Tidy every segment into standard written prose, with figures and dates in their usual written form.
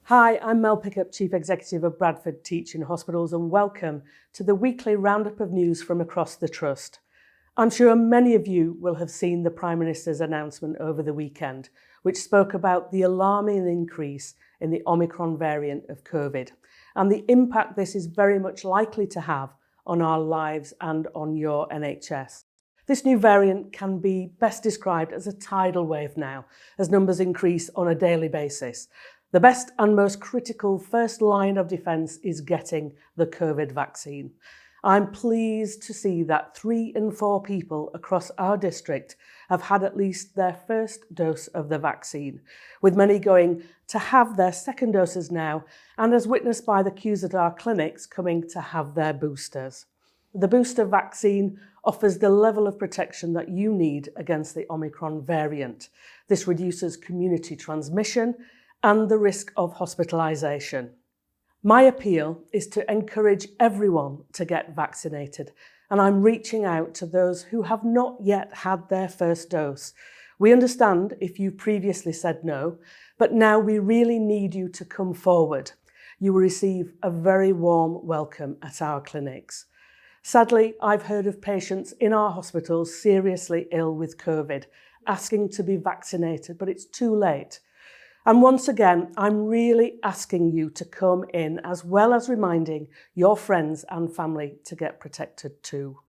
Hi, I'm Mel Pickup, Chief Executive of Bradford Teaching Hospitals, and welcome to the weekly roundup of news from across the Trust. I'm sure many of you will have seen the Prime Minister's announcement over the weekend, which spoke about the alarming increase in the Omicron variant of COVID and the impact this is very much likely to have on our lives and on your NHS. This new variant can be best described as a tidal wave now, as numbers increase on a daily basis. The best and most critical first line of defence is getting the COVID vaccine. I'm pleased to see that 3 in 4 people across our district have had at least their first dose of the vaccine, with many going to have their second doses now, and as witnessed by the queues at our clinics coming to have their boosters. The booster vaccine offers the level of protection that you need against the Omicron variant. This reduces community transmission and the risk of hospitalisation. My appeal is to encourage everyone to get vaccinated, and I'm reaching out to those who have not yet had their first dose. We understand if you previously said no, but now we really need you to come forward. You will receive a very warm welcome at our clinics. Sadly, I've heard of patients in our hospitals seriously ill with COVID, asking to be vaccinated, but it's too late. And once again, I'm really asking you to come in, as well as reminding your friends and family to get protected too.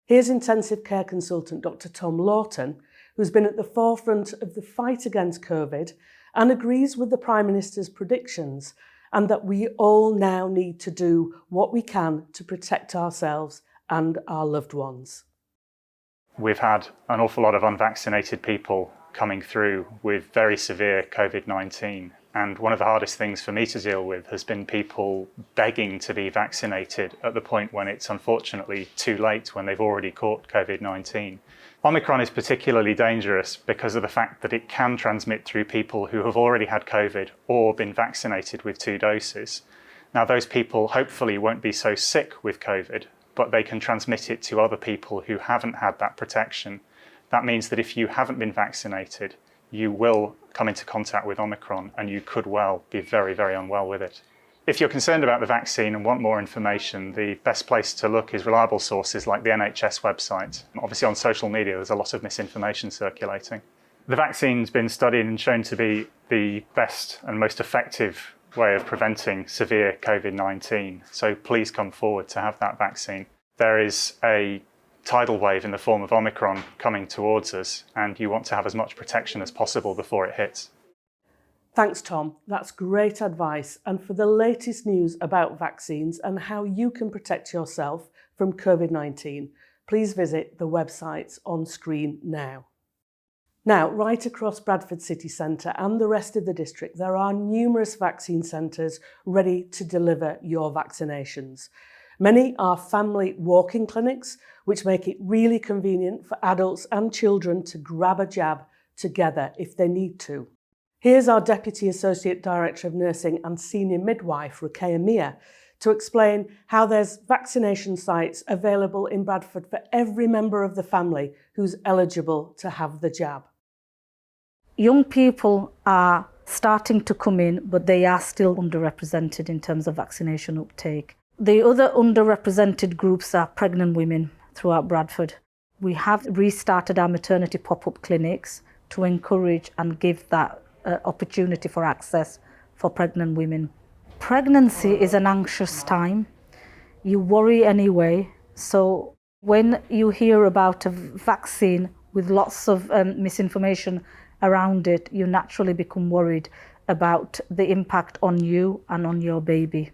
Here's intensive care consultant Dr. Tom Laughton, who's been at the forefront of the fight against COVID and agrees with the Prime Minister's predictions, and that we all now need to do what we can to protect ourselves and our loved ones. We've had an awful lot of unvaccinated people coming through with very severe COVID-19. And one of the hardest things for me to deal with has been people begging to be vaccinated at the point when it's unfortunately too late, when they've already caught COVID-19. Omicron is particularly dangerous because of the fact that it can transmit through people who have already had COVID or been vaccinated with 2 doses. Now, those people hopefully won't be so sick with COVID, but they can transmit it to other people who haven't had that protection. That means that if you haven't been vaccinated, you will come into contact with Omicron and you could well be very, very unwell with it. If you're concerned about the vaccine and want more information, the best place to look is reliable sources like the NHS website. Obviously on social media, there's a lot of misinformation circulating. The vaccine's been studied and shown to be the best and most effective way of preventing severe COVID-19. So please come forward to have that vaccine. There is a tidal wave in the form of Omicron coming towards us, and you want to have as much protection as possible before it hits. Thanks, Tom. That's great advice. And for the latest news about vaccines and how you can protect yourself from COVID-19, please visit the websites on screen now. Now, right across Bradford City Centre and the rest of the district, there are numerous vaccine centres ready to deliver your vaccinations. Many are family walk-in clinics, which make it really convenient for adults and children to grab a jab together if they need to. Here's our Deputy Associate Director of Nursing and Senior Midwife, Ruqayya Mia, to explain how there's vaccination sites available in Bradford for every member of the family who's eligible to have the jab. Young people are starting to come in, but they are still underrepresented in terms of vaccination uptake. The other underrepresented groups are pregnant women throughout Bradford. We have restarted our maternity pop-up clinics to encourage and give that opportunity for access for pregnant women. Pregnancy is an anxious time. You worry anyway. So when you hear about a vaccine with lots of misinformation around it, you naturally become worried about the impact on you and on your baby.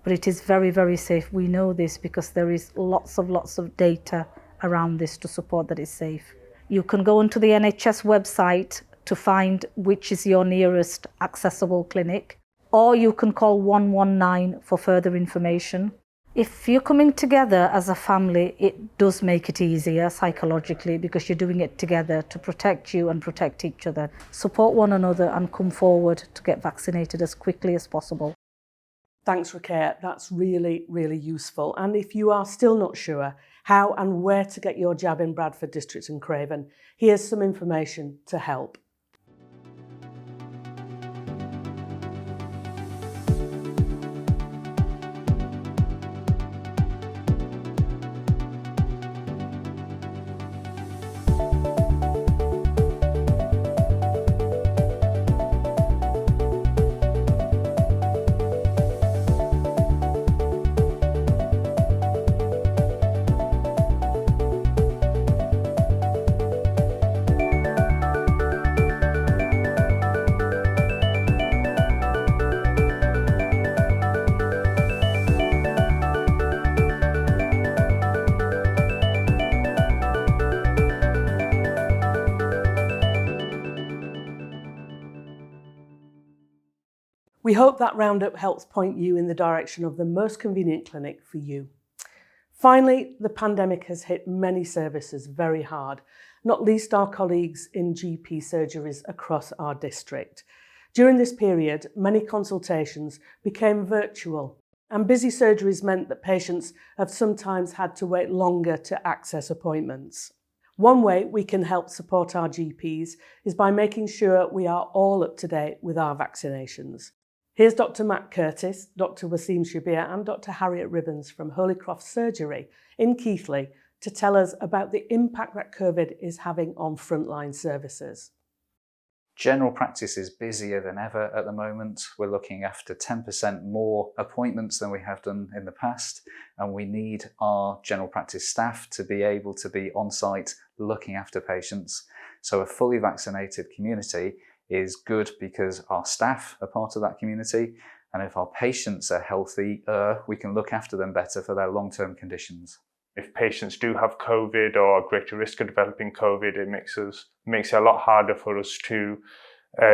But it is very, very safe. We know this because there is lots of data around this to support that it's safe. You can go onto the NHS website to find which is your nearest accessible clinic, or you can call 119 for further information. If you're coming together as a family, it does make it easier psychologically because you're doing it together to protect you and protect each other. Support one another and come forward to get vaccinated as quickly as possible. Thanks, Ruqayya. That's really, really useful. And if you are still not sure how and where to get your jab in Bradford District and Craven, here's some information to help. We hope that roundup helps point you in the direction of the most convenient clinic for you. Finally, the pandemic has hit many services very hard, not least our colleagues in GP surgeries across our district. During this period, many consultations became virtual, and busy surgeries meant that patients have sometimes had to wait longer to access appointments. One way we can help support our GPs is by making sure we are all up to date with our vaccinations. Here's Dr. Matt Curtis, Dr. Wasim Shabir and Dr. Harriet Ribbons from Holy Cross Surgery in Keighley to tell us about the impact that COVID is having on frontline services. General practice is busier than ever at the moment. We're looking after 10% more appointments than we have done in the past, and we need our general practice staff to be able to be on site looking after patients. So a fully vaccinated community is good because our staff are part of that community, and if our patients are healthy, we can look after them better for their long-term conditions. If patients do have COVID or a greater risk of developing COVID, it makes it a lot harder for us to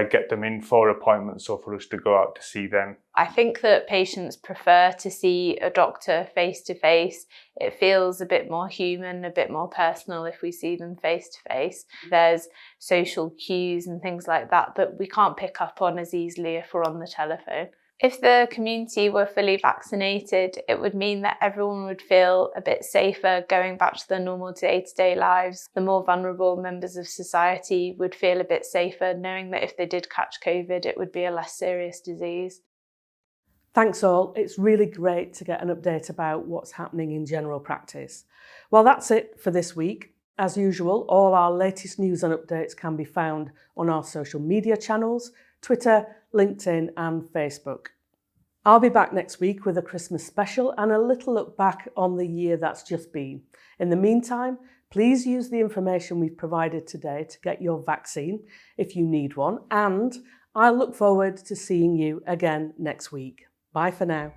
get them in for appointments or for us to go out to see them. I think that patients prefer to see a doctor face to face. It feels a bit more human, a bit more personal if we see them face to face. There's social cues and things like that that we can't pick up on as easily if we're on the telephone. If the community were fully vaccinated, it would mean that everyone would feel a bit safer going back to their normal day-to-day lives. The more vulnerable members of society would feel a bit safer knowing that if they did catch COVID, it would be a less serious disease. Thanks all. It's really great to get an update about what's happening in general practice. Well, that's it for this week. As usual, all our latest news and updates can be found on our social media channels, Twitter, LinkedIn and Facebook. I'll be back next week with a Christmas special and a little look back on the year that's just been. In the meantime, please use the information we've provided today to get your vaccine if you need one, and I'll look forward to seeing you again next week. Bye for now.